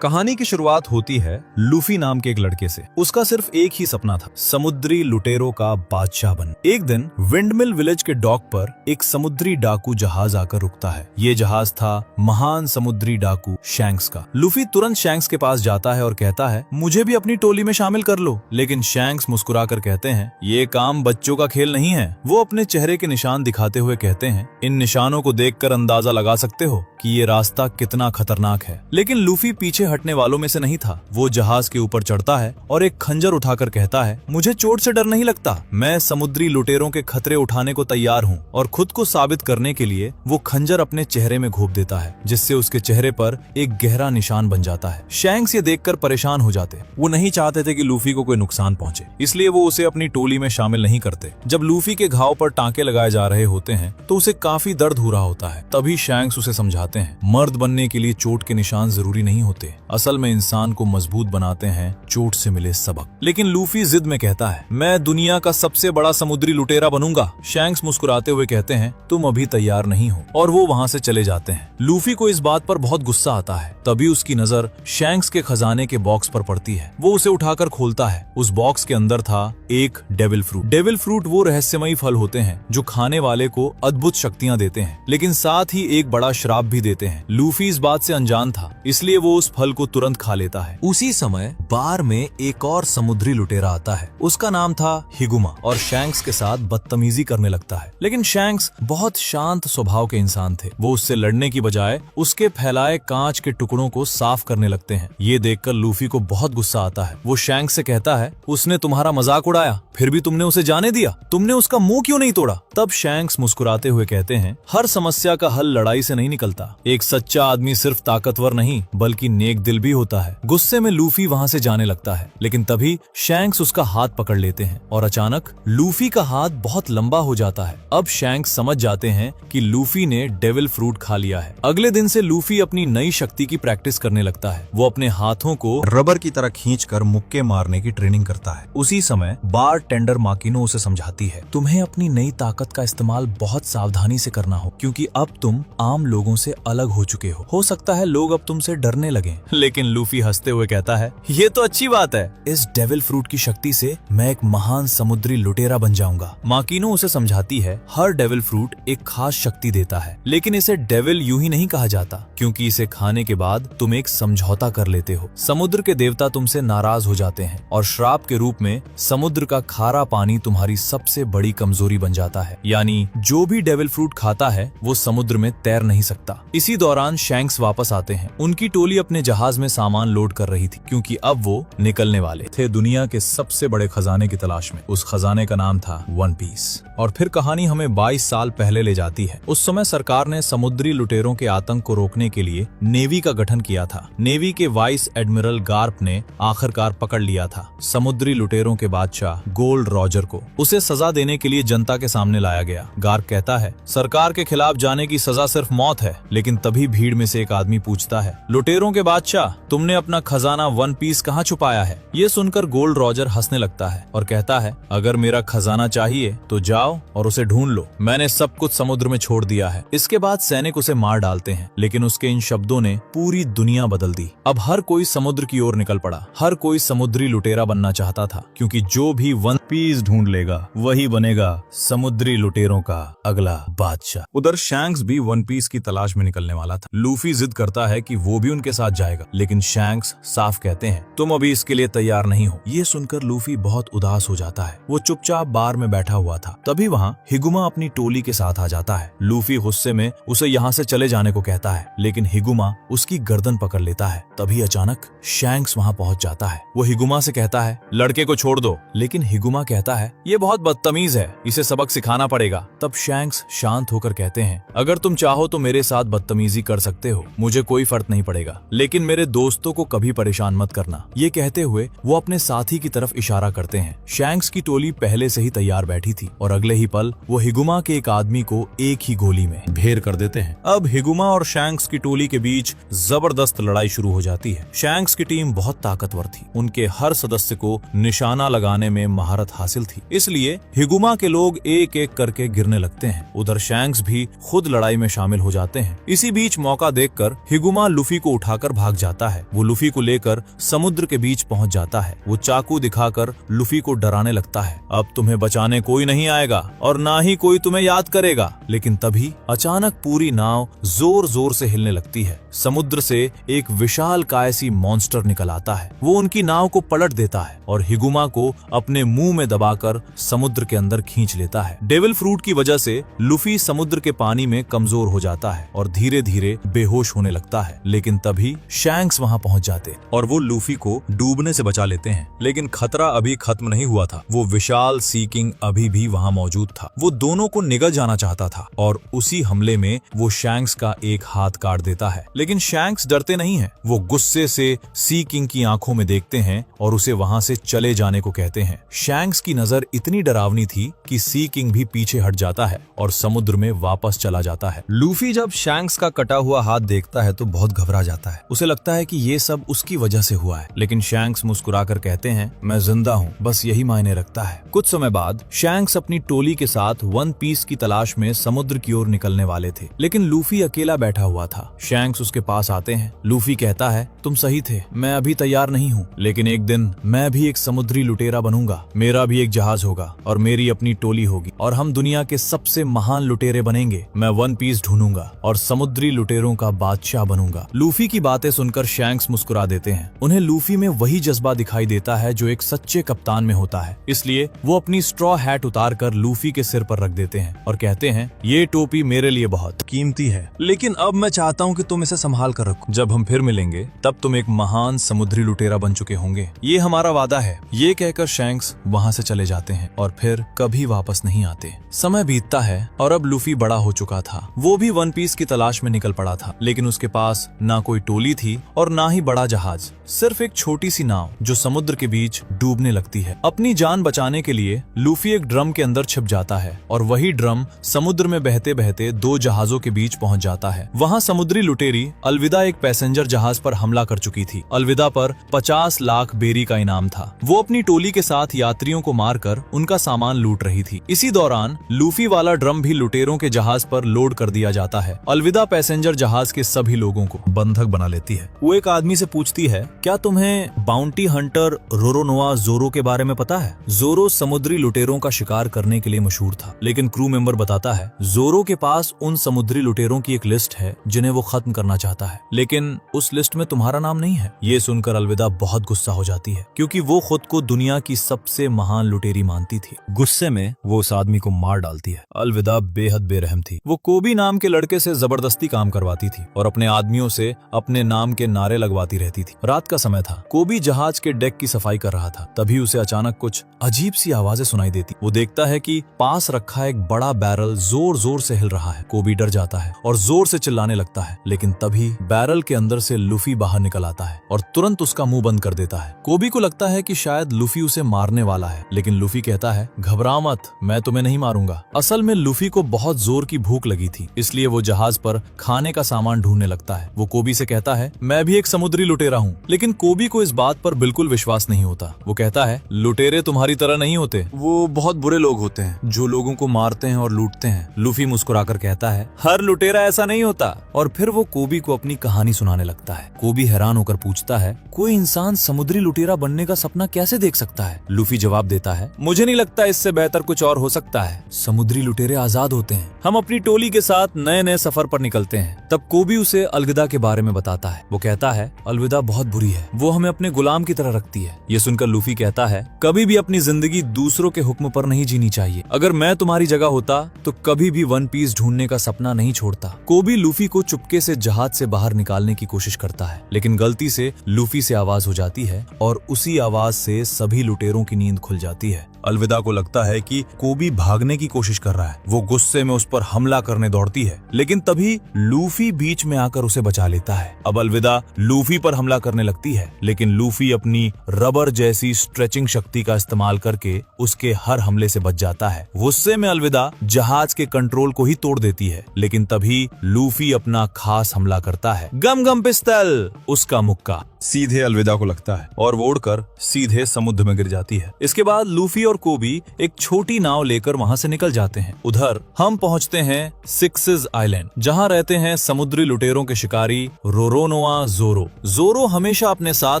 कहानी की शुरुआत होती है लूफी नाम के एक लड़के से। उसका सिर्फ एक ही सपना था, समुद्री लुटेरों का बादशाह बन। एक दिन विंडमिल विलेज के डॉक पर एक समुद्री डाकू जहाज आकर रुकता है। ये जहाज था महान समुद्री डाकू शैंक्स का। लूफी तुरंत शैंक्स के पास जाता है और कहता है, मुझे भी अपनी टोली में शामिल कर लो। लेकिन शैंक्स मुस्कुराकर कहते हैं, ये काम बच्चों का खेल नहीं है। वो अपने चेहरे के निशान दिखाते हुए कहते हैं, इन निशानों को देखकर अंदाजा लगा सकते हो कि ये रास्ता कितना खतरनाक है। लेकिन लूफी पीछे हटने वालों में से नहीं था। वो जहाज के ऊपर चढ़ता है और एक खंजर उठाकर कहता है, मुझे चोट से डर नहीं लगता। मैं समुद्री लुटेरों के खतरे उठाने को तैयार हूँ। और खुद को साबित करने के लिए वो खंजर अपने चेहरे में घोंप देता है, जिससे उसके चेहरे पर एक गहरा निशान बन जाता है। शैंक्स ये देखकर परेशान हो जाते। वो नहीं चाहते थे कि लूफी को कोई नुकसान पहुंचे, इसलिए वो उसे अपनी टोली में शामिल नहीं करते। जब लूफी के घाव पर टांके लगाए जा रहे होते हैं तो उसे काफी दर्द हो रहा होता है। तभी शैंक्स उसे समझाते हैं, मर्द बनने के लिए चोट के निशान जरूरी नहीं होते, असल में इंसान को मजबूत बनाते हैं चोट से मिले सबक। लेकिन लूफी जिद में कहता है, मैं दुनिया का सबसे बड़ा समुद्री लुटेरा बनूंगा। शैंक्स मुस्कुराते हुए कहते हैं, तुम अभी तैयार नहीं हो, और वो वहां से चले जाते हैं। लूफी को इस बात पर बहुत गुस्सा आता है। तभी उसकी नजर शैंक्स के खजाने के बॉक्स पर पड़ती है। वो उसे उठाकर खोलता है। उस बॉक्स के अंदर था एक डेविल फ्रूट। डेविल फ्रूट वो रहस्यमयी फल होते हैं जो खाने वाले को अद्भुत शक्तियां देते हैं, लेकिन साथ ही एक बड़ा श्राप भी देते हैं। लूफी इस बात से अनजान था, इसलिए वो उस फल को तुरंत खा लेता है। उसी समय बार में एक और समुद्री लुटेरा आता है। उसका नाम था हिगुमा, और शैंक्स के साथ बदतमीजी करने लगता है। लेकिन शैंक्स बहुत शांत स्वभाव के इंसान थे। वो उससे लड़ने की बजाय उसके फैलाए कांच के टुकड़ों को साफ करने लगते हैं। ये देखकर लूफी को बहुत गुस्सा आता है। वो शैंक्स से कहता है, उसने तुम्हारा मजाक उड़ाया, फिर भी तुमने उसे जाने दिया। तुमने उसका मुंह क्यों नहीं तोड़ा? तब शैंक्स मुस्कुराते हुए कहते हैं, हर समस्या का हल लड़ाई से नहीं निकलता। एक सच्चा आदमी सिर्फ ताकतवर नहीं बल्कि नेक दिल भी होता है। गुस्से में लूफी वहां से जाने लगता है, लेकिन तभी शैंक्स उसका हाथ पकड़ लेते हैं और अचानक लूफी का हाथ बहुत लंबा हो जाता है। अब शैंक्स समझ जाते हैं कि लूफी ने डेविल फ्रूट खा लिया है। अगले दिन से लूफी अपनी नई शक्ति की प्रैक्टिस करने लगता है। वो अपने हाथों को रबर की तरह खींचकर मुक्के मारने की ट्रेनिंग करता है। उसी समय बार टेंडर माकिनो उसे समझाती है, तुम्हें अपनी नई ताकत का इस्तेमाल बहुत सावधानी से करना हो, क्योंकि अब तुम आम लोगों से अलग हो चुके हो सकता है लोग अब तुमसे डरने लगे। लेकिन लूफी हंसते हुए कहता है, ये तो अच्छी बात है। इस डेविल फ्रूट की शक्ति से मैं एक महान समुद्री लुटेरा बन जाऊंगा। माकिनो उसे समझाती है, हर डेविल फ्रूट एक खास शक्ति देता है, लेकिन इसे डेविल यूं ही नहीं कहा जाता, क्योंकि इसे खाने के बाद तुम एक समझौता कर लेते हो। समुद्र के देवता तुमसे नाराज हो जाते हैं और श्राप के रूप में समुद्र का खारा पानी तुम्हारी सबसे बड़ी कमजोरी बन जाता है। यानी जो भी डेविल फ्रूट खाता है वो समुद्र में तैर नहीं सकता। इसी दौरान शैंक्स वापस आते हैं। उनकी टोली अपने जहाज में सामान लोड कर रही थी, क्योंकि अब वो निकलने वाले थे दुनिया के सबसे बड़े खजाने की तलाश में। उस खजाने का नाम था वन पीस। और फिर कहानी हमें 22 साल पहले ले जाती है। उस समय सरकार ने समुद्री लुटेरों के आतंक को रोकने के लिए नेवी का गठन किया था। नेवी के वाइस एडमिरल गार्प ने आखिरकार पकड़ लिया था समुद्री लुटेरों के बादशाह गोल्ड रॉजर को। उसे सजा देने के लिए जनता के सामने लाया गया। गार्प कहता है, सरकार के खिलाफ जाने की सजा सिर्फ मौत है। लेकिन तभी भीड़ में से एक आदमी पूछता है, लुटेरों के बादशाह, तुमने अपना खजाना वन पीस कहाँ छुपाया है? ये सुनकर गोल्ड रॉजर हंसने लगता है और कहता है, अगर मेरा खजाना चाहिए तो जाओ और उसे ढूंढ लो। मैंने सब कुछ समुद्र में छोड़ दिया है। इसके बाद सैनिक उसे मार डालते हैं, लेकिन उसके इन शब्दों ने पूरी दुनिया बदल दी। अब हर कोई समुद्र की ओर निकल पड़ा। हर कोई समुद्री लुटेरा बनना चाहता था, क्योंकि जो भी वन पीस ढूंढ लेगा वही बनेगा समुद्री लुटेरों का अगला बादशाह। उधर शैंक्स भी वन पीस की तलाश में निकलने वाला था। लूफी जिद करता है कि वो भी उनके साथ जाएगा, लेकिन शैंक्स साफ कहते हैं, तुम अभी इसके लिए तैयार नहीं हो। ये सुनकर लूफी बहुत उदास हो जाता है। वो चुपचाप बार में बैठा हुआ था। तभी वहाँ हिगुमा अपनी टोली के साथ आ जाता है। लूफी गुस्से में उसे यहाँ से चले जाने को कहता है, लेकिन हिगुमा उसकी गर्दन पकड़ लेता है। तभी अचानक शैंक्स वहाँ पहुँच जाता है। वो हिगुमा से कहता है, लड़के को छोड़ दो। लेकिन हिगुमा कहता है, ये बहुत बदतमीज है, इसे सबक सिखाना पड़ेगा। तब शैंक्स शांत होकर कहते हैं, अगर तुम चाहो तो मेरे साथ बदतमीजी कर सकते हो, मुझे कोई फर्क नहीं पड़ेगा, लेकिन मेरे दोस्तों को कभी परेशान मत करना। ये कहते हुए वो अपने साथी की तरफ इशारा करते हैं। शैंक्स की टोली पहले से ही तैयार बैठी थी और अगले ही पल वो हिगुमा के एक आदमी को एक ही गोली में ढेर कर देते हैं। अब हिगुमा और शैंक्स की टोली के बीच जबरदस्त लड़ाई शुरू हो जाती है। शैंक्स की टीम बहुत ताकतवर थी। उनके हर सदस्य को निशाना लगाने में महारत हासिल थी, इसलिए हिगुमा के लोग एक एक करके गिरने लगते हैं। उधर शैंक्स भी खुद लड़ाई में शामिल हो जाते हैं। इसी बीच मौका देखकर हिगुमा लूफी को उठाकर भाग थक जाता है। वो लूफी को लेकर समुद्र के बीच पहुंच जाता है। वो चाकू दिखाकर लूफी को डराने लगता है, अब तुम्हें बचाने कोई नहीं आएगा और ना ही कोई तुम्हें याद करेगा। लेकिन तभी अचानक पूरी नाव जोर जोर से हिलने लगती है। समुद्र से एक विशाल कायसी मॉन्स्टर निकल आता है। वो उनकी नाव को पलट देता है और हिगुमा को अपने मुंह में दबाकर समुद्र के अंदर खींच लेता है। डेविल फ्रूट की वजह से लूफी समुद्र के पानी में कमजोर हो जाता है और धीरे धीरे बेहोश होने लगता है। लेकिन तभी शैंक्स वहां पहुंच जाते और वो लूफी को डूबने से बचा लेते हैं। लेकिन खतरा अभी खत्म नहीं हुआ था। वो विशाल सी किंग अभी भी वहां मौजूद था। वो दोनों को निगल जाना चाहता था और उसी हमले में वो शैंक्स का एक हाथ काट देता है। लेकिन शैंक्स डरते नहीं हैं। वो गुस्से से सी किंग की आंखों में देखते हैं और उसे वहां से चले जाने को कहते हैं। शैंक्स की नजर इतनी डरावनी थी कि सी किंग भी पीछे हट जाता है और समुद्र में वापस चला जाता है। लूफी जब शैंक्स का कटा हुआ हाथ देखता है तो बहुत घबरा जाता है। उसे लगता है कि ये सब उसकी वजह से हुआ है। लेकिन शैंक्स मुस्कुराकर कहते हैं, मैं जिंदा हूँ, बस यही मायने रखता है। कुछ समय बाद शैंक्स अपनी टोली के साथ वन पीस की तलाश में समुद्र की ओर निकलने वाले थे। लेकिन लूफी अकेला बैठा हुआ था। शैंक्स उसके पास आते हैं। लूफी कहता है, तुम सही थे, मैं अभी तैयार नहीं हूँ, लेकिन एक दिन मैं भी एक समुद्री लुटेरा बनूंगा। मेरा भी एक जहाज होगा और मेरी अपनी टोली होगी और हम दुनिया के सबसे महान लुटेरे बनेंगे। मैं वन पीस ढूंढूंगा और समुद्री लुटेरों का बादशाह बनूंगा। लूफी की बातें सुनकर शैंक्स मुस्कुरा देते हैं। उन्हें लूफी में वही जज्बा दिखाई देता है जो एक सच्चे कप्तान में होता है। इसलिए वो अपनी स्ट्रॉ हैट उतार कर लूफी के सिर पर रख देते हैं और कहते हैं, ये टोपी मेरे लिए बहुत कीमती है, लेकिन अब मैं चाहता हूँ कि तुम इसे संभाल कर रखो। जब हम फिर मिलेंगे तब तुम एक महान समुद्री लुटेरा बन चुके होंगे, ये हमारा वादा है। ये कहकर शैंक्स वहाँ से चले जाते हैं और फिर कभी वापस नहीं आते। समय बीतता है और अब लूफी बड़ा हो चुका था। वो भी वन पीस की तलाश में निकल पड़ा था, लेकिन उसके पास ना कोई टोली थी और ना ही बड़ा जहाज, सिर्फ एक छोटी सी नाव जो समुद्र के बीच डूबने लगती है। अपनी जान बचाने के लिए लूफी एक ड्रम के अंदर छिप जाता है और वही ड्रम समुद्र में बहते बहते दो जहाजों के बीच पहुंच जाता है। वहां समुद्री लुटेरी अलविदा एक पैसेंजर जहाज पर हमला कर चुकी थी। अलविदा पर 50 लाख बेरी का इनाम था। वो अपनी टोली के साथ यात्रियों को मारकर उनका सामान लूट रही थी। इसी दौरान लूफी वाला ड्रम भी लुटेरों के जहाज पर लोड कर दिया जाता है। अलविदा पैसेंजर जहाज के सभी लोगों को बंधक बना लेती है। वो एक आदमी से पूछती है, क्या तुम्हें बाउंटी हंटर रोरोनोआ जोरो के बारे में पता है? जोरो समुद्री लुटेरों का शिकार करने के लिए मशहूर था, लेकिन क्रू मेंबर बताता है जोरो के पास उन समुद्री लुटेरों की एक लिस्ट है जिन्हें वो खत्म करना चाहता है, लेकिन उस लिस्ट में तुम्हारा नाम नहीं है। ये सुनकर अलविदा बहुत गुस्सा हो जाती है, क्योंकि वो खुद को दुनिया की सबसे महान लुटेरी मानती थी। गुस्से में वो उस आदमी को मार डालती है। अलविदा बेहद बेरहम थी। वो कोबी नाम के लड़के से जबरदस्ती काम करवाती थी और अपने आदमियों से अपने नाम के नारे लगवाती रहती थी। रात का समय था। कोबी जहाज के डेक की सफाई कर रहा था। तभी उसे अचानक कुछ अजीब सी आवाजें सुनाई देती। वो देखता है कि पास रखा एक बड़ा बैरल जोर जोर से हिल रहा है। कोबी डर जाता है और जोर से चिल्लाने लगता है, लेकिन तभी बैरल के अंदर से लूफी बाहर निकल आता है और तुरंत उसका मुंह बंद कर देता है। कोबी को लगता है कि शायद लूफी उसे मारने वाला है, लेकिन लूफी कहता है, घबरा मत, मैं तुम्हें नहीं मारूंगा। असल में लूफी को बहुत जोर की भूख लगी थी, इसलिए वो जहाज पर खाने का सामान ढूंढने लगता है। वो कोबी से कहता है, मैं भी एक समुद्री लुटेरा हूँ, लेकिन कोबी को इस बात पर बिल्कुल विश्वास नहीं होता। वो कहता है, लुटेरे तुम्हारी तरह नहीं होते, वो बहुत बुरे लोग होते हैं जो लोगों को मारते हैं और लूटते हैं। लूफी मुस्कुराकर कहता है, हर लुटेरा ऐसा नहीं होता। और फिर वो कोबी को अपनी कहानी सुनाने लगता है। कोबी हैरान होकर पूछता है, कोई इंसान समुद्री लुटेरा बनने का सपना कैसे देख सकता है? लूफी जवाब देता है, मुझे नहीं लगता इससे बेहतर कुछ और हो सकता है। समुद्री लुटेरे आजाद होते हैं। हम अपनी टोली के साथ नए नए सफर पर निकलते हैं। तब कोबी उसे अलविदा के बारे में बताता है। वो कहता है, अलविदा बहुत बुरी है, वो हमें अपने गुलाम की तरह रखती है। ये सुनकर लूफी कहता है, कभी भी अपनी जिंदगी दूसरों के हुक्म पर नहीं जीनी चाहिए। अगर मैं तुम्हारी जगह होता तो कभी भी वन पीस ढूंढने का सपना नहीं छोड़ता। कोबी लूफी को चुपके से जहाज से बाहर निकालने की कोशिश करता है, लेकिन गलती से लूफी से आवाज हो जाती है और उसी आवाज से सभी लुटेरों की नींद खुल जाती है। अलविदा को लगता है कि कोबी भागने की कोशिश कर रहा है। वो गुस्से में उस पर हमला करने दौड़ती है, लेकिन तभी लूफी बीच में आकर उसे बचा लेता है। अब अलविदा लूफी पर हमला करने लगती है, लेकिन लूफी अपनी रबर जैसी स्ट्रेचिंग शक्ति का इस्तेमाल करके उसके हर हमले से बच जाता है। गुस्से में अलविदा जहाज के कंट्रोल को ही तोड़ देती है, लेकिन तभी लूफी अपना खास हमला करता है। गम गम पिस्तल! उसका मुक्का सीधे अलविदा को लगता है और वो उड़कर सीधे समुद्र में गिर जाती है। इसके बाद लूफी और कोबी एक छोटी नाव लेकर वहाँ से निकल जाते हैं। उधर हम पहुँचते हैं सिक्सेस आइलैंड, जहाँ रहते हैं समुद्री लुटेरों के शिकारी रोरोनोआ जोरो। जोरो हमेशा अपने साथ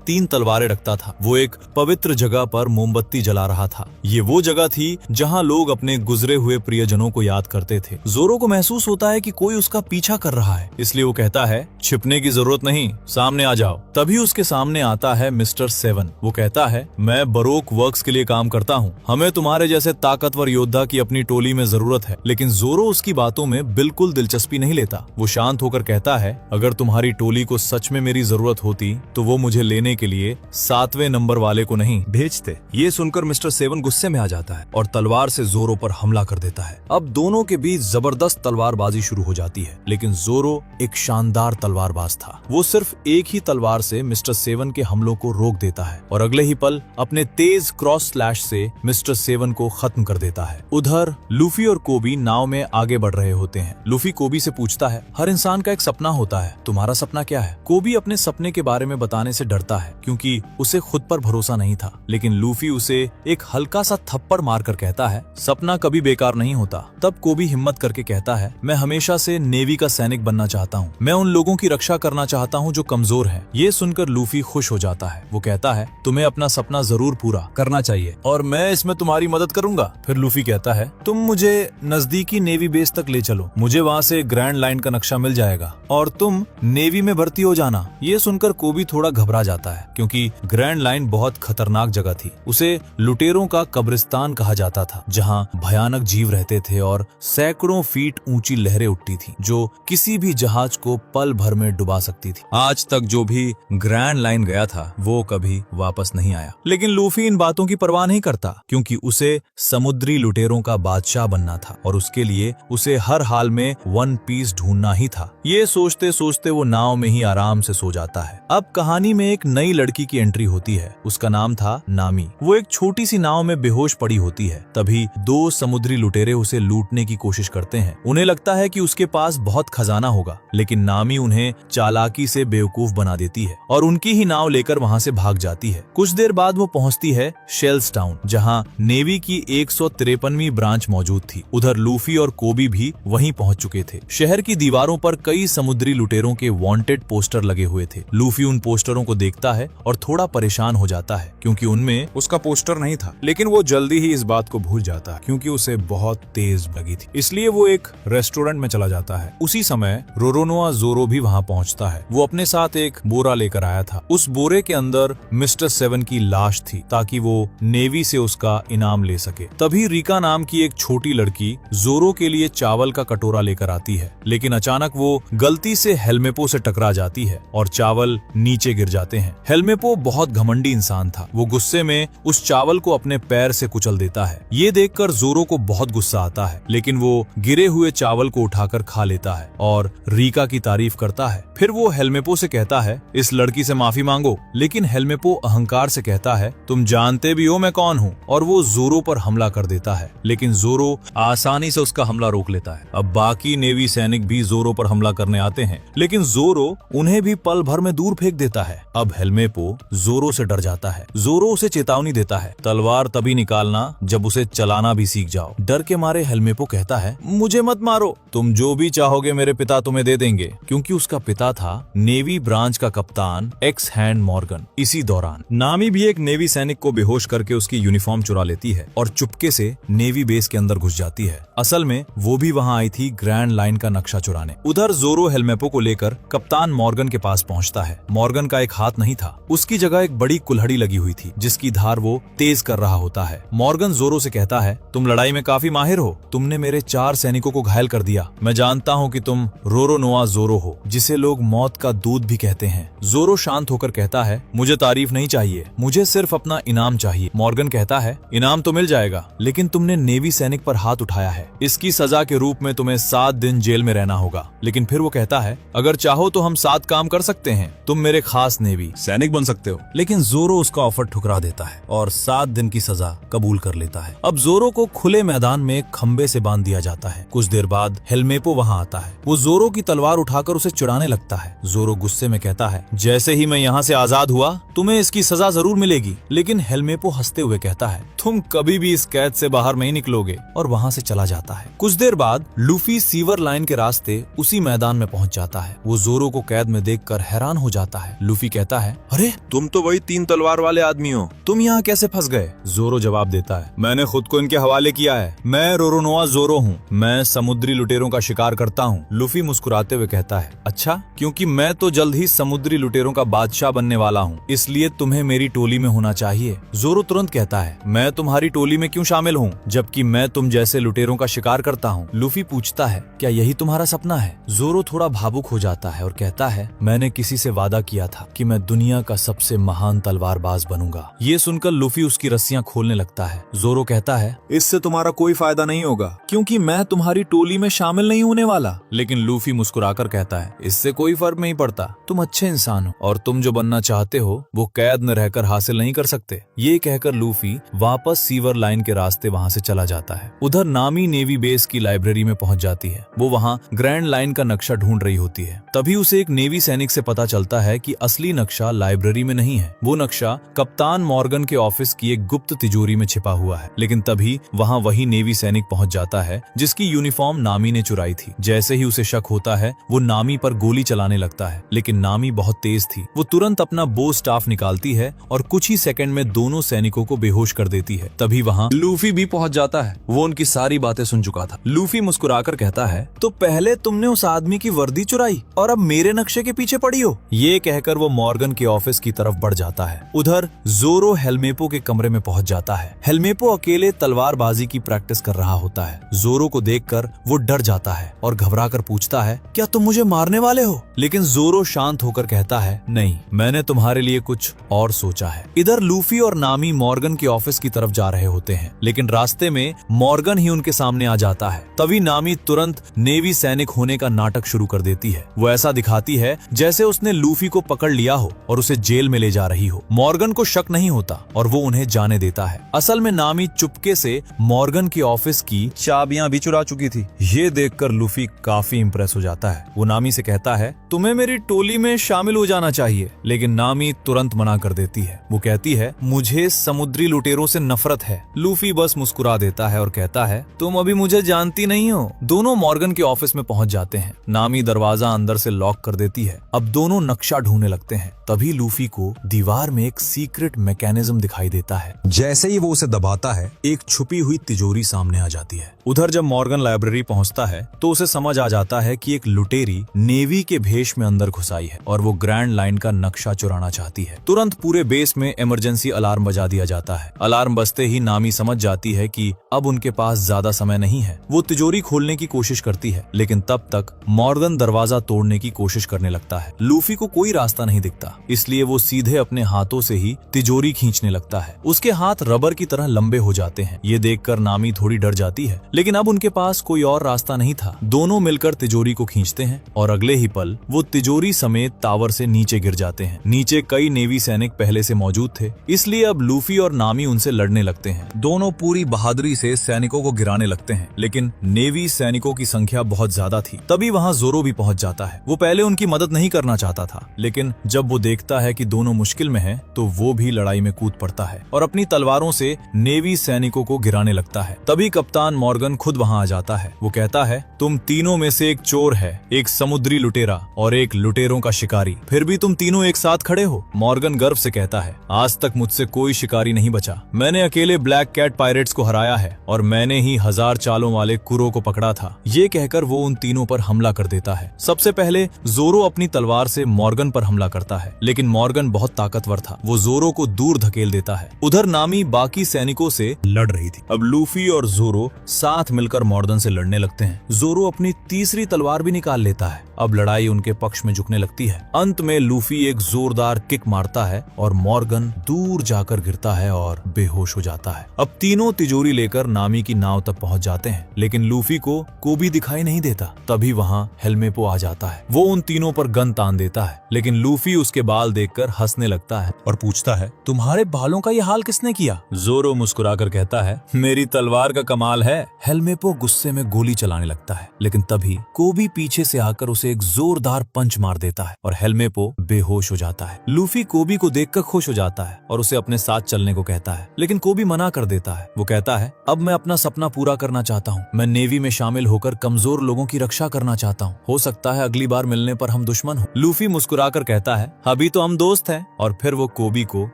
3 तलवारें रखता था। वो एक पवित्र जगह पर मोमबत्ती जला रहा था। ये वो जगह थी जहाँ लोग अपने गुजरे हुए प्रियजनों को याद करते थे। जोरो को महसूस होता है कि कोई उसका पीछा कर रहा है, इसलिए वो कहता है छिपने की जरूरत नहीं, सामने आ जाओ। तभी उसके सामने आता है मिस्टर 7। वो कहता है मैं बरोक वर्क्स के लिए काम करता हूँ, हमें तुम्हारे जैसे ताकतवर योद्धा की अपनी टोली में जरूरत है। लेकिन जोरो उसकी बातों में बिल्कुल दिलचस्पी नहीं लेता। वो शांत होकर कहता है अगर तुम्हारी टोली को सच में मेरी जरूरत होती तो वो मुझे लेने के लिए 7वें नंबर वाले को नहीं भेजते। ये सुनकर मिस्टर 7 गुस्से में आ जाता है और तलवार से जोरो पर हमला कर देता है। अब दोनों के बीच जबरदस्त तलवारबाजी शुरू हो जाती है, लेकिन जोरो एक शानदार तलवारबाज था। वो सिर्फ एक ही तलवार से मिस्टर 7 के हमलों को रोक देता है और अगले ही पल अपने तेज क्रॉस स्लैश से मिस्टर 7 को खत्म कर देता है। उधर लूफी और कोबी नाव में आगे बढ़ रहे होते हैं। लूफी कोबी से पूछता है हर इंसान का एक सपना होता है, तुम्हारा सपना क्या है? कोबी अपने सपने के बारे में बताने से डरता है क्योंकि उसे खुद पर भरोसा नहीं था, लेकिन लूफी उसे एक हल्का सा थप्पड़ मारकर कहता है सपना कभी बेकार नहीं होता। तब कोबी हिम्मत करके कहता है मैं हमेशा से नेवी का सैनिक बनना चाहता हूँ, मैं उन लोगों की रक्षा करना चाहता हूँ जो कमजोर हैं। ये सुनकर लूफी खुश हो जाता है। वो कहता है तुम्हें अपना सपना जरूर पूरा करना चाहिए और मैं इसमें तुम्हारी मदद करूंगा। फिर लूफी कहता है तुम मुझे नजदीकी नेवी बेस तक ले चलो, मुझे वहाँ से ग्रैंड लाइन का नक्शा मिल जाएगा और तुम नेवी में भर्ती हो जाना। ये सुनकर कोबी थोड़ा घबरा जाता है क्योंकि ग्रैंड लाइन बहुत खतरनाक जगह थी। उसे लुटेरों का कब्रिस्तान कहा जाता था, जहाँ भयानक जीव रहते थे और सैकड़ों फीट ऊंची लहरें उठती थी जो किसी भी जहाज को पल भर में डुबा सकती थी। आज तक जो भी ग्रैंड लाइन गया था वो कभी वापस नहीं आया, लेकिन लूफी इन बातों की परवाह नहीं करता क्योंकि उसे समुद्री लुटेरों का बादशाह बनना था और उसके लिए उसे हर हाल में वन पीस ढूंढना ही था। ये सोचते सोचते वो नाव में ही आराम से सो जाता है। अब कहानी में एक नई लड़की की एंट्री होती है। उसका नाम था नामी। वो एक छोटी सी नाव में बेहोश पड़ी होती है। तभी 2 समुद्री लुटेरे उसे लूटने की कोशिश करते हैं। उन्हें लगता है कि उसके पास बहुत खजाना होगा, लेकिन नामी उन्हें चालाकी से बेवकूफ बना देती है और उनकी ही नाव लेकर वहाँ से भाग जाती है। कुछ देर बाद वो पहुँचती है शेल्स टाउन, जहाँ नेवी की 153वीं ब्रांच मौजूद थी। उधर लूफी और कोबी भी वहीं पहुंच चुके थे। शहर की दीवारों पर कई समुद्री लुटेरों के वांटेड पोस्टर लगे हुए थे। लूफी उन पोस्टरों को देखता है और थोड़ा परेशान हो जाता है क्योंकि उनमें उसका पोस्टर नहीं था, लेकिन वो जल्दी ही इस बात को भूल जाता है क्योंकि उसे बहुत तेज लगी थी। इसलिए वो एक रेस्टोरेंट में चला जाता है। उसी समय रोरोनोआ जोरो भी वहाँ पहुँचता है। वो अपने साथ एक बोरा लेकर आया था। उस बोरे के अंदर मिस्टर 7 की लाश थी ताकि वो नेवी से उसका इनाम ले सके। तभी रिका नाम की एक छोटी लड़की जोरो के लिए चावल का कटोरा लेकर आती है, लेकिन अचानक वो गलती से हेल्मेपो से टकरा जाती है और चावल नीचे गिर जाते हैं। हेल्मेपो बहुत घमंडी इंसान था। वो गुस्से में उस चावल को अपने पैर से कुचल देता है। ये देखकर जोरो को बहुत गुस्सा आता है, लेकिन वो गिरे हुए चावल को उठाकर खा लेता है और रीका की तारीफ करता है। फिर वो हेल्मेपो से कहता है इस लड़की से माफी मांगो, लेकिन हेल्मेपो अहंकार से कहता है तुम जानते भी हो मैं कौन हूँ, और वो जोरो पर हमला कर देता है, लेकिन जोरो आसानी से उसका हमला रोक लेता है। अब बाकी नेवी सैनिक भी जोरो पर हमला करने आते हैं, लेकिन जोरो उन्हें भी पल भर में दूर फेंक देता है। अब हेल्मेपो जोरो से डर जाता है। जोरो उसे चेतावनी देता है तलवार तभी निकालना जब उसे चलाना भी सीख जाओ। डर के मारे हेल्मेपो कहता है मुझे मत मारो, तुम जो भी चाहोगे मेरे पिता तुम्हें दे देंगे, क्योंकि उसका पिता था नेवी ब्रांच का कप्तान एक्स हैंड मॉर्गन। इसी दौरान नामी भी एक नेवी सैनिक को बेहोश करके उसकी यूनिफॉर्म चुरा लेती है और चुपके से नेवी बेस के अंदर घुस जाती है। असल में वो भी वहाँ आई थी ग्रैंड लाइन का नक्शा चुराने। उधर जोरो हेल्मेपो को लेकर कप्तान मॉर्गन के पास पहुँचता है। मॉर्गन का एक हाथ नहीं था, उसकी जगह एक बड़ी कुल्हड़ी लगी हुई थी जिसकी धार वो तेज कर रहा होता है। मॉर्गन जोरो से कहता है तुम लड़ाई में काफी माहिर हो, तुमने मेरे 4 सैनिकों को घायल कर दिया। मैं जानता हूँ कि तुम रोरोनोआ जोरो हो, जिसे लोग मौत का दूध भी कहते हैं। जोरो शांत होकर कहता है मुझे तारीफ नहीं चाहिए, मुझे सिर्फ अपना इनाम चाहिए। मॉर्गन कहता है इनाम तो मिल जाएगा, लेकिन तुमने नेवी सैनिक पर हाथ उठाया है, इसकी सजा के रूप में तुम्हें 7 दिन जेल में रहना होगा। लेकिन फिर वो कहता है अगर चाहो तो हम 7 काम कर सकते हैं, तुम मेरे खास नेवी सैनिक बन सकते हो। लेकिन जोरो उसका ऑफर ठुकरा देता है और 7 दिन की सजा कबूल कर लेता है। अब जोरो को खुले मैदान में खंबे से बांध दिया जाता है। कुछ देर बाद हेल्मेपो वहाँ आता है। वो जोरो की तलवार उठाकर उसे चिढ़ाने लगता है। जोरो गुस्से में कहता है जैसे ही मैं यहाँ से आजाद हुआ तुम्हें इसकी सजा जरूर मिलेगी। लेकिन हेल्मेपो हंसते हुए कहता है है, तुम कभी भी इस कैद से बाहर नहीं निकलोगे, और वहाँ से चला जाता है। कुछ देर बाद लूफी सीवर लाइन के रास्ते उसी मैदान में पहुँच जाता है। वो जोरो को कैद में देखकर हैरान हो जाता है। लूफी कहता है, अरे तुम तो वही 3 तलवार वाले आदमी हो, तुम यहाँ कैसे फंस गए? जोरो जवाब देता है, मैंने खुद को इनके हवाले किया है, मैं रोरोनोआ जोरो हूँ, मैं समुद्री लुटेरों का शिकार करता हूँ। लूफी मुस्कुराते हुए कहता है, अच्छा, क्योंकि मैं तो जल्द ही समुद्री लुटेरों का बादशाह बनने वाला हूँ, इसलिए तुम्हें मेरी टोली में होना चाहिए। जोरो तुरंत कहता है, मैं तुम्हारी टोली में क्यों शामिल हूँ, जबकि मैं तुम जैसे लुटेरों का शिकार करता हूँ? लूफी पूछता है, क्या यही तुम्हारा सपना है? जोरो थोड़ा भावुक हो जाता है और कहता है, मैंने किसी से वादा किया था कि मैं दुनिया का सबसे महान तलवारबाज बनूंगा। ये सुनकर लूफी उसकी रस्सियां खोलने लगता है। जोरो कहता है, इससे तुम्हारा कोई फायदा नहीं होगा, क्योंकि मैं तुम्हारी टोली में शामिल नहीं होने वाला। लेकिन लूफी मुस्कुराकर कहता है, इससे कोई फर्क नहीं पड़ता, तुम अच्छे इंसान हो और तुम जो बनना चाहते हो वो कैद में रहकर हासिल नहीं कर सकते। ये कहकर लूफी वापस सीवर लाइन के रास्ते वहाँ से चला जाता है। उधर नामी नेवी बेस की लाइब्रेरी में पहुंच जाती है। वो वहाँ ग्रैंड लाइन का नक्शा ढूंढ रही होती है। तभी उसे एक नेवी सैनिक से पता चलता है कि असली नक्शा लाइब्रेरी में नहीं है, वो नक्शा कप्तान मॉर्गन के ऑफिस की एक गुप्त तिजोरी में छिपा हुआ है। लेकिन तभी वहाँ वही नेवी सैनिक पहुंच जाता है जिसकी यूनिफॉर्म नामी ने चुराई थी। जैसे ही उसे शक होता है वो नामी पर गोली चलाने लगता है, लेकिन नामी बहुत तेज थी। वो तुरंत अपना बो स्टाफ निकालती है और कुछ ही सेकंड में दोनों सैनिकों को बेहोश कर देती है। तभी वहाँ लूफी भी पहुंच जाता है। वो उनकी सारी बातें सुन चुका था। लूफी मुस्कुराकर कहता है, तो पहले तुमने उस आदमी की वर्दी चुराई और अब मेरे नक्शे के पीछे पड़ी हो। ये कहकर वो मॉर्गन के ऑफिस की तरफ बढ़ जाता है। उधर जोरो हेलमेपो के कमरे में पहुंच जाता है। हेलमेपो अकेले तलवारबाजी की प्रैक्टिस कर रहा होता है। जोरो को देखकर वो डर जाता है और घबराकर पूछता है, क्या तुम मुझे मारने वाले हो? लेकिन जोरो शांत होकर कहता है, नहीं, मैंने तुम्हारे लिए कुछ और सोचा है। इधर लूफी और नामी मॉर्गन के ऑफिस की तरफ जा रहे होते हैं, लेकिन रास्ते में मॉर्गन ही उनके सामने आ जाता है। तभी नामी तुरंत नेवी सैनिक होने का नाटक शुरू कर देती है। वो ऐसा दिखाती है जैसे उसने लूफी को पकड़ लिया हो और उसे जेल में ले जा रही हो। मॉर्गन को शक नहीं होता और वो उन्हें जाने देता है। असल में नामी चुपके से मॉर्गन के ऑफिस की चाबियां भी चुरा चुकी थी। ये देखकर लूफी काफी इंप्रेस हो जाता है। वो नामी से कहता है, तुम्हें मेरी टोली में शामिल हो जाना चाहिए, लेकिन नामी तुरंत मना कर देती है। वो कहती है, मुझे समुद्री लुटेरों से नफरत है। लूफी बस मुस्कुरा देता है और कहता है, तुम अभी मुझे जानती नहीं हो। दोनों मॉर्गन के ऑफिस में पहुंच जाते हैं। नामी दरवाजा अंदर से लॉक कर देती है। अब दोनों नक्शा ढूंढने लगते हैं। तभी लूफी को दीवार में एक सीक्रेट मैकेनिज्म दिखाई देता है। जैसे ही वो उसे दबाता है, एक छुपी हुई तिजोरी सामने आ जाती है। उधर जब मॉर्गन लाइब्रेरी पहुंचता है तो उसे समझ आ जाता है कि एक लुटेरी नेवी के भेष में अंदर घुस आई है और वो ग्रैंड लाइन का नक्शा चुराना चाहती है। तुरंत पूरे बेस में इमरजेंसी अलार्म बजा दिया जाता है। अलार्म बजते ही नामी समझ जाती है कि अब उनके पास ज्यादा समय नहीं है। वो तिजोरी खोलने की कोशिश करती है, लेकिन तब तक मॉर्गन दरवाजा तोड़ने की कोशिश करने लगता है। लूफी को कोई रास्ता नहीं दिखता, इसलिए वो सीधे अपने हाथों से ही तिजोरी खींचने लगता है। उसके हाथ रबर की तरह लंबे हो जाते हैं। ये देखकर नामी थोड़ी डर जाती है, लेकिन अब उनके पास कोई और रास्ता नहीं था। दोनों मिलकर तिजोरी को खींचते हैं और अगले ही पल वो तिजोरी समेत टावर से नीचे गिर जाते हैं। नीचे कई नेवी सैनिक पहले से मौजूद थे, इसलिए अब लूफी और नामी उनसे लड़ने लगते हैं। दोनों पूरी बहादुरी से सैनिकों को गिराने लगते हैं, लेकिन नेवी सैनिकों की संख्या बहुत ज्यादा थी। तभी वहाँ जोरो भी पहुंच जाता है। वो पहले उनकी मदद नहीं करना चाहता था, लेकिन जब वो देखता है कि दोनों मुश्किल में हैं, तो वो भी लड़ाई में कूद पड़ता है और अपनी तलवारों से नेवी सैनिकों को गिराने लगता है। तभी कप्तान मॉर्गन खुद वहाँ आ जाता है। वो कहता है, तुम तीनों में से एक चोर है, एक समुद्री लुटेरा और एक लुटेरों का शिकारी, फिर भी तुम तीनों एक साथ खड़े हो। मॉर्गन गर्व से कहता है, आज तक मुझसे कोई शिकारी नहीं बचा। मैंने अकेले ब्लैक कैट पायरेट्स को हराया है और मैंने ही 1000 चालों वाले कुरो को पकड़ा था। ये कहकर वो उन तीनों पर हमला कर देता है। सबसे पहले जोरो अपनी तलवार से मॉर्गन पर हमला करता है, लेकिन मॉर्गन बहुत ताकतवर था। वो जोरो को दूर धकेल देता है। उधर नामी बाकी सैनिकों से लड़ रही थी। अब लूफी और जोरो साथ मिलकर मॉर्गन से लड़ने लगते हैं। जोरो अपनी तीसरी तलवार भी निकाल लेता है। अब लड़ाई उनके पक्ष में झुकने लगती है। अंत में लूफी एक जोरदार किक मारता है और मॉर्गन दूर जाकर गिरता है और बेहोश हो जाता है। अब तीनों तिजोरी लेकर नामी की नाव तक पहुंच जाते हैं, लेकिन लूफी को भी दिखाई नहीं देता। तभी वहाँ हेलमेपो आ जाता है। वो उन तीनों पर गन तान देता है, लेकिन लूफी उसके बाल देखकर हंसने लगता है और पूछता है, तुम्हारे बालों का ये हाल किसने किया? जोरो मुस्कुराकर कहता है, मेरी तलवार का कमाल है। हेलमेपो गुस्से में गोली चलाने लगता है, लेकिन तभी कोबी पीछे से आकर उसे एक जोरदार पंच मार देता है और हेलमेपो बेहोश हो जाता है। लूफी कोबी को देखकर खुश हो जाता है और उसे अपने साथ चलने को कहता है। है, लेकिन कोबी मना कर देता है। वो कहता है, अब मैं अपना सपना पूरा करना चाहता हूँ। मैं नेवी में शामिल होकर कमजोर लोगों की रक्षा करना चाहता हूँ। हो सकता है अगली बार मिलने पर हम दुश्मन हो। लूफी मुस्कुराकर कहता है, अभी तो हम दोस्त हैं, और फिर वो कोबी को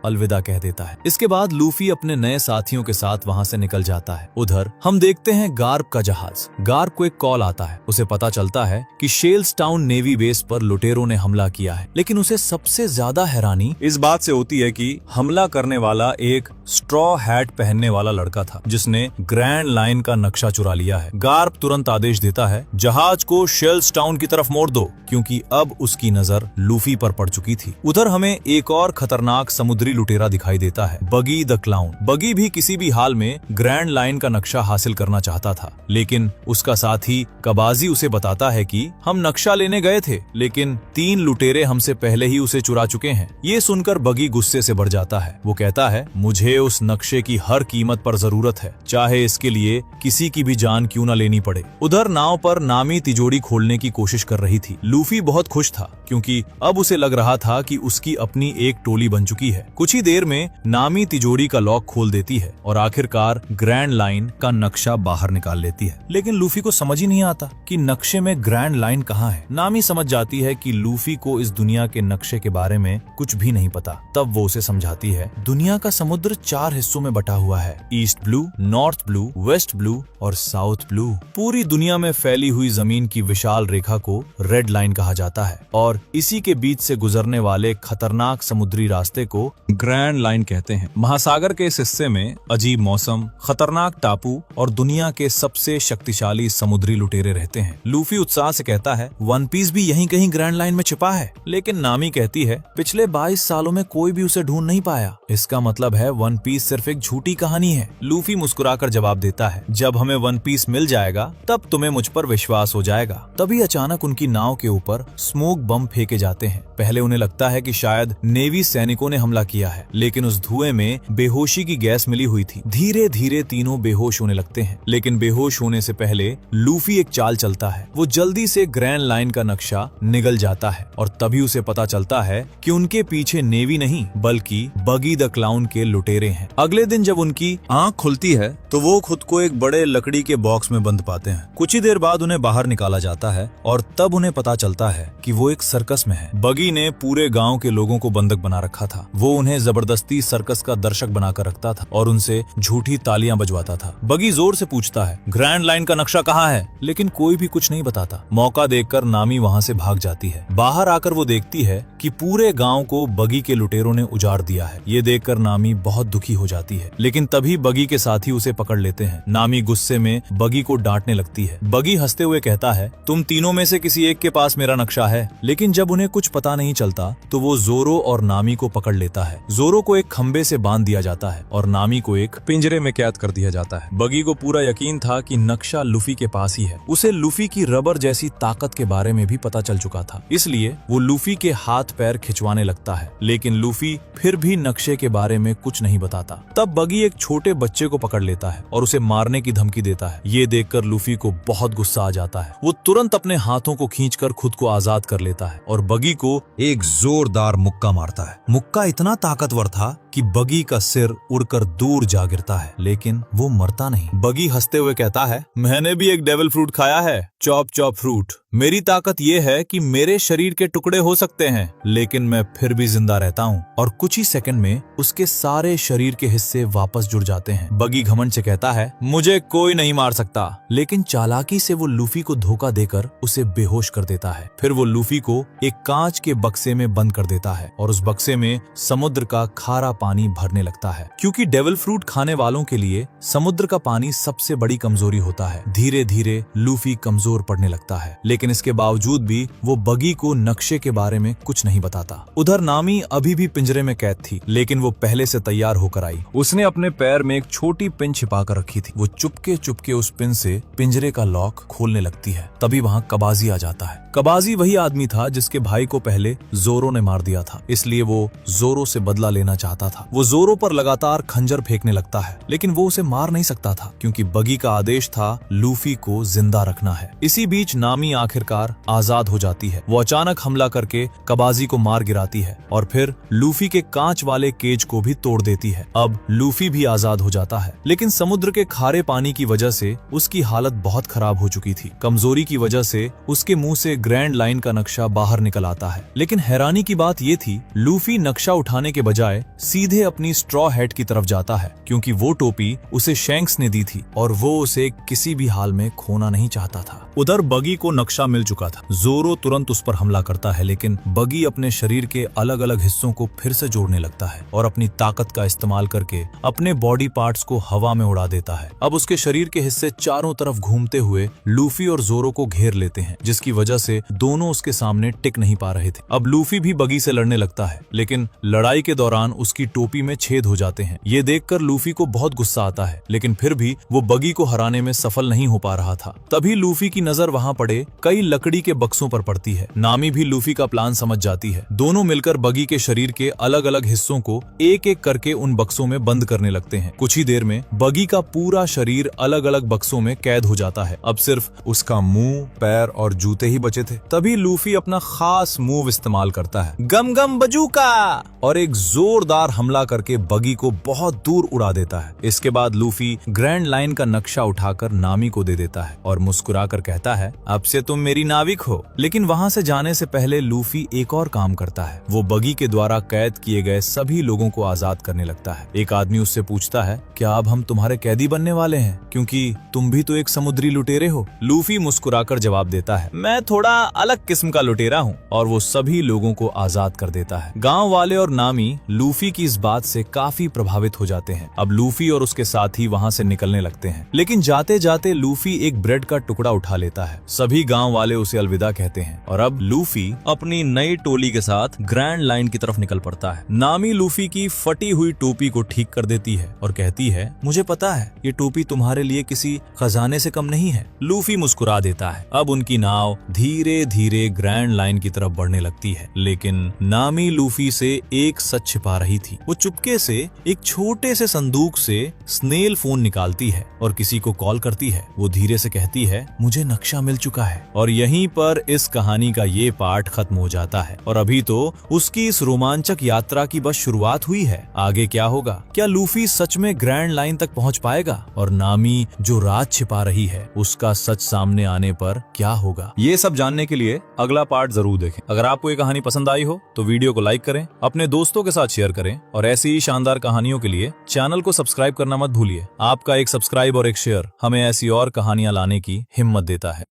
अलविदा कह देता है। इसके बाद लूफी अपने नए साथियों के साथ वहाँ से निकल जाता है। उधर हम देखते हैं गार्प का जहाज। गार्प को एक कॉल आता है। उसे पता चलता है कि शेल्स टाउन नेवी बेस पर लुटेरों ने हमला किया है, लेकिन उसे सबसे ज्यादा हैरानी इस बात से होती है कि हमला करने वाला एक स्ट्रॉ हैट पहनने वाला लड़का था, जिसने ग्रैंड लाइन का नक्शा चुरा लिया है। गार्प तुरंत आदेश देता है, जहाज को शेल्स टाउन की तरफ मोड़ दो, क्योंकि अब उसकी नजर लूफी पर पड़ चुकी थी। उधर हमें एक और खतरनाक समुद्री लुटेरा दिखाई देता है, बगी द क्लाउन। बगी भी किसी भी हाल में ग्रैंड लाइन का नक्शा हासिल करना चाहता था, लेकिन उसका साथी कबाजी उसे बताता है कि हम नक्शा लेने गए थे, लेकिन 3 लुटेरे हमसे पहले ही उसे चुरा चुके हैं। ये सुनकर बगी गुस्से से भर जाता है। वो कहता है, मुझे उस नक्शे की हर कीमत पर जरूरत है, चाहे इसके लिए किसी की भी जान क्यों न लेनी पड़े। उधर नाव पर नामी तिजोरी खोलने की कोशिश कर रही थी। लूफी बहुत खुश था, क्योंकि अब उसे लग रहा था कि उसकी अपनी एक टोली बन चुकी है। कुछ ही देर में नामी तिजोरी का लॉक खोल देती है और आखिरकार ग्रैंड लाइन का नक्शा बाहर निकाल लेती है। लेकिन लूफी को समझ ही नहीं आता कि नक्शे में ग्रैंड लाइन कहाँ है। नामी समझ जाती है कि लूफी को इस दुनिया के नक्शे के बारे में कुछ भी नहीं पता। तब वो उसे समझाती है, दुनिया का समुद्र 4 हिस्सों में बटा हुआ है, east blue, north blue, west blue और साउथ ब्लू। पूरी दुनिया में फैली हुई जमीन की विशाल रेखा को रेड लाइन कहा जाता है, और इसी के बीच से गुजरने वाले खतरनाक समुद्री रास्ते को ग्रैंड लाइन कहते हैं। महासागर के इस हिस्से में अजीब मौसम, खतरनाक टापू और दुनिया के सबसे शक्तिशाली समुद्री लुटेरे रहते हैं। लूफी उत्साह से कहता है, वन पीस भी यहीं कहीं ग्रैंड लाइन में छिपा है। लेकिन नामी कहती है, पिछले 22 सालों में कोई भी उसे ढूंढ नहीं पाया। इसका मतलब है वन पीस सिर्फ एक झूठी कहानी है। लूफी मुस्कुराकर जवाब देता है, जब हमें वन पीस मिल जाएगा तब तुम्हें मुझ पर विश्वास हो जाएगा। तभी अचानक उनकी नाव के ऊपर स्मोक बम फेंके जाते हैं। पहले उन्हें लगता है कि शायद नेवी सैनिकों ने हमला किया है, लेकिन उस धुएं में बेहोशी की गैस मिली हुई थी। धीरे धीरे तीनों बेहोश होने लगते हैं, लेकिन बेहोश होने से पहले लूफी एक चाल चलता है। वो जल्दी से ग्रैंड लाइन का नक्शा निगल जाता है, और तभी उसे पता चलता है कि उनके पीछे नेवी नहीं बल्कि बगी द क्लाउन के लुटेरे हैं। अगले दिन जब उनकी आंख खुलती है तो वो खुद को एक बड़े लकड़ी के बॉक्स में बंद पाते हैं। कुछ ही देर बाद उन्हें बाहर निकाला जाता है, और तब उन्हें पता चलता है कि वो एक सर्कस में है। बगी ने पूरे गांव के लोगों को बंधक बना रखा था। वो उन्हें जबरदस्ती सर्कस का दर्शक बनाकर रखता था और उनसे झूठी तालियां बजवाता था। बगी जोर से पूछता है, ग्रैंड लाइन का नक्शा कहाँ है? लेकिन कोई भी कुछ नहीं बताता। मौका देखकर नामी वहाँ से भाग जाती है। बाहर आकर वो देखती है कि पूरे गांव को बगी के लुटेरों ने उजाड़ दिया है। ये देखकर नामी बहुत दुखी हो जाती है, लेकिन तभी बगी के साथी उसे पकड़ लेते हैं। नामी गुस्से में बगी को डांटने लगती है। बगी हंसते हुए कहता है, तुम तीनों में से किसी एक के पास मेरा नक्शा है। लेकिन जब उन्हें कुछ पता नहीं चलता तो वो जोरो और नामी को पकड़ लेता है। जोरो को एक खंबे से बांध दिया जाता है और नामी को एक पिंजरे में कैद कर दिया जाता है। बगी को पूरा यकीन था कि नक्शा लूफी के पास ही है। उसे लूफी की रबर जैसी ताकत के बारे में भी पता चल चुका था, इसलिए वो लूफी के हाथ पैर खिंचवाने लगता है। लेकिन लूफी फिर भी नक्शे के बारे में कुछ नहीं बताता। तब बगी एक छोटे बच्चे को पकड़ लेता है और उसे मारने की धमकी देता है। ये देखकर लूफी को बहुत गुस्सा आ जाता है। वो तुरंत अपने हाथों को खींचकर खुद को आजाद कर लेता है और बगी को एक जोरदार मुक्का मारता है। मुक्का इतना ताकतवर था कि बगी का सिर उड़कर दूर जा गिरता है, लेकिन वो मरता नहीं। बगी हंसते हुए कहता है, मैंने भी एक डेविल फ्रूट खाया है, चॉप चॉप फ्रूट। मेरी ताकत ये है कि मेरे शरीर के टुकड़े हो सकते हैं, लेकिन मैं फिर भी जिंदा रहता हूँ। और कुछ ही सेकंड में उसके सारे शरीर के हिस्से वापस जुड़ जाते हैं। बगी घमंड से कहता है, मुझे कोई नहीं मार सकता। लेकिन चालाकी से वो लूफी को धोखा देकर उसे बेहोश कर देता है। फिर वो लूफी को एक कांच के बक्से में बंद कर देता है और उस बक्से में समुद्र का खारा पानी भरने लगता है, क्योंकि डेविल फ्रूट खाने वालों के लिए समुद्र का पानी सबसे बड़ी कमजोरी होता है। धीरे धीरे लूफी कमजोर पड़ने लगता है, लेकिन इसके बावजूद भी वो बगी को नक्शे के बारे में कुछ नहीं बताता। उधर नामी अभी भी पिंजरे में कैद थी, लेकिन वो पहले से तैयार होकर आई। उसने अपने पैर में एक छोटी पिन छिपा कर रखी थी। वो चुपके चुपके उस पिन से पिंजरे का लॉक खोलने लगती है। तभी वहाँ कबाजी आ जाता है। कबाजी वही आदमी था जिसके भाई को पहले जोरो ने मार दिया था, इसलिए वो जोरो से बदला लेना चाहता था। वो जोरो पर लगातार खंजर फेंकने लगता है, लेकिन वो उसे मार नहीं सकता था क्योंकि बगी का आदेश था लूफी को जिंदा रखना है। इसी बीच नामी आखिरकार आजाद हो जाती है। वो अचानक हमला करके कबाजी को मार गिराती है और फिर लूफी के कांच वाले केज को भी तोड़ देती है। अब लूफी भी आजाद हो जाता है, लेकिन समुद्र के खारे पानी की वजह से उसकी हालत बहुत खराब हो चुकी थी। कमजोरी की वजह से उसके मुंह से ग्रैंड लाइन का नक्शा बाहर निकल आता है। लेकिन हैरानी की बात ये थी, लूफी नक्शा उठाने के बजाय सीधे अपनी स्ट्रॉ हैट की तरफ जाता है क्योंकि वो टोपी उसे शैंक्स ने दी थी और वो उसे किसी भी हाल में खोना नहीं चाहता था। उधर बगी को नक्शा मिल चुका था। जोरो तुरंत उस पर हमला करता है, लेकिन बगी अपने शरीर के अलग अलग हिस्सों को फिर से जोड़ने लगता है और अपनी ताकत का इस्तेमाल करके अपने बॉडी पार्ट्स को हवा में उड़ा देता है। अब उसके शरीर के हिस्से चारों तरफ घूमते हुए लूफी और जोरो को घेर लेते हैं, जिसकी वजह से दोनों उसके सामने टिक नहीं पा रहे थे। अब लूफी भी बगी से लड़ने लगता है, लेकिन लड़ाई के दौरान उसकी टोपी में छेद हो जाते हैं। ये देखकर लूफी को बहुत गुस्सा आता है, लेकिन फिर भी वो बगी को हराने में सफल नहीं हो पा रहा था। तभी लूफी की नजर वहां पड़े कई लकड़ी के बक्सों पर पड़ती है। नामी भी लूफी का प्लान समझ जाती है। दोनों मिलकर बगी के शरीर के अलग अलग हिस्सों को एक एक करके उन बक्सों में बंद करने लगते हैं। कुछ ही देर में बगी का पूरा शरीर अलग अलग बक्सों में कैद हो जाता है। अब सिर्फ उसका मुंह, पैर और जूते ही बचे थे। तभी लूफी अपना खास मूव इस्तेमाल करता है, गम गम बजूका, और एक जोरदार हमला करके बगी को बहुत दूर उड़ा देता है। इसके बाद लूफी ग्रैंड लाइन का नक्शा उठाकर नामी को दे देता है और मुस्कुराकर कहता है, अब से तुम मेरी नाविक हो। लेकिन वहां से जाने से पहले लूफी एक और काम करता है। वो बगी के द्वारा कैद किए गए सभी लोगों को आजाद करने लगता है। एक आदमी उससे पूछता है, क्या अब हम तुम्हारे कैदी बनने वाले हैं, क्योंकि तुम भी तो एक समुद्री लुटेरे हो। लूफी मुस्कुराकर जवाब देता है, मैं थोड़ा अलग किस्म का लुटेरा हूँ, और वो सभी लोगों को आजाद कर देता है। गाँव वाले और नामी लूफी की इस बात से काफी प्रभावित हो जाते हैं। अब लूफी और उसके साथी वहाँ से निकलने लगते हैं, लेकिन जाते जाते लूफी एक ब्रेड का टुकड़ा उठा लेता है। सभी गांव वाले उसे अलविदा कहते हैं और अब लूफी अपनी नई टोली के साथ ग्रैंड लाइन की तरफ निकल पड़ता है। नामी लूफी की फटी हुई टोपी को ठीक कर देती है और कहती है, मुझे पता है ये टोपी तुम्हारे लिए किसी खजाने से कम नहीं है। लूफी मुस्कुरा देता है। अब उनकी नाव धीरे धीरे ग्रैंड लाइन की तरफ बढ़ने लगती है, लेकिन नामी लूफी से एक सच छिपा रही थी। वो चुपके से एक छोटे से संदूक से स्नेल फोन निकालती है और किसी को कॉल करती है। वो धीरे से कहती है, मुझे नक्शा मिल चुका है। और यहीं पर इस कहानी का ये पार्ट खत्म हो जाता है और अभी तो उसकी इस रोमांचक यात्रा की बस शुरुआत हुई है। आगे क्या होगा? क्या लूफी सच में ग्रैंड लाइन तक पहुंच पाएगा और नामी जो राज छिपा रही है उसका सच सामने आने पर क्या होगा? ये सब जानने के लिए अगला पार्ट जरूर देखें। अगर आपको ये कहानी पसंद आई हो तो वीडियो को लाइक करें, अपने दोस्तों के साथ शेयर करें और ऐसी ही शानदार कहानियों के लिए चैनल को सब्सक्राइब करना मत भूलिए। आपका एक सब्सक्राइब और एक शेयर हमें ऐसी और कहानियां लाने की हिम्मत देता है।